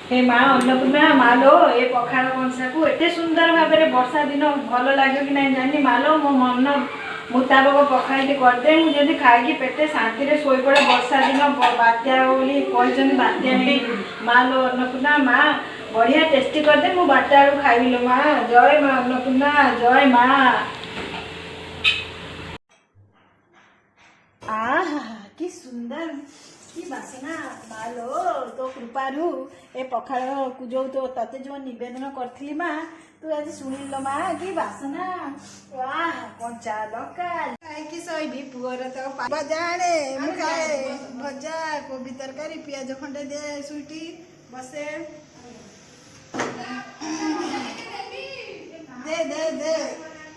हे माँ अन्नपूर्णा मालो ये पखाड़ कंसा को एते सुंदर भाव में वर्षा दिन भल लगे कि नहीं जानी मालो मो मन मुताबक पखाड़ी करदे मुझे खाई पेटे शांति शोई पड़े वर्षा दिन बात्या बोली कहते बात्या नहीं मालो अन्नपूर्णा माँ बढ़िया टेस्टी करदे मु बाटा आलू खाइबी लो माँ जय माँ अन्नपूर्णा जय माँ। आहा कि सुंदर कि बासना मालो तो कृपारू ए पखाड़ को जो तो तते जो निवेदन करी माँ तू आज शुणिल माँ कि बासना वाह कंचा लका खाई शोबी पुअर तो बजाड़े खाए भजा कोबी तरकारी पियाज खंडे दे सुईटी बसे दे दे दे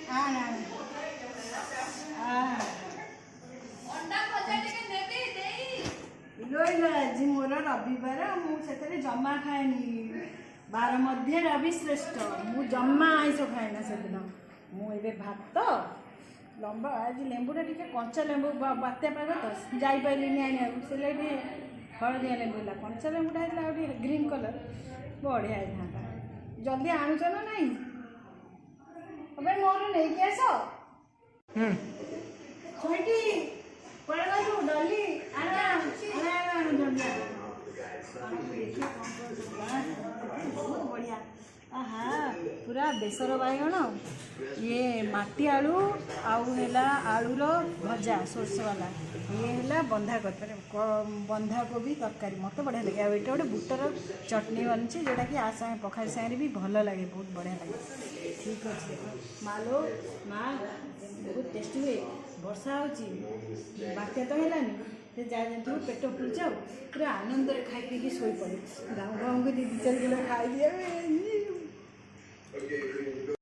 आना आज मोर रविवार मुझे जमा खाएनी बार मध्य रवि श्रेष्ठ मु जमा आईस खाएना से दिन मुझे भात लंबा आज लेंबुटा टे कंचा लेंबू बात्या पाग तो जापारे आने से हलदिया लेंबू कंचा लेंबुटा है ग्रीन कलर बढ़िया था जल्दी आणुच ना नहीं अबे मोर नहीं कि आस छोटी पड़ा डली आना बहुत बढ़िया आहा पूरा बेसर बैगण ये माटी आलू आउला आलूर भजा सोर्स वाला ये है बंधाकोबी तरकारी मत बढ़िया लगे आउ ये गोटे बुटर चटनी बनची जोटा कि आ सागे पखाड़ सागे भी भल लगे बहुत बढ़िया लगे ठीक अच्छे मालो माँ बहुत टेस्टी हुए वर्षा होची बात्या तो है से जा जाऊ पेट फुल जाऊ पूरा आनंद खाई पी शोई पड़े गाँव गाँव को 2-4 किलो खाई दिए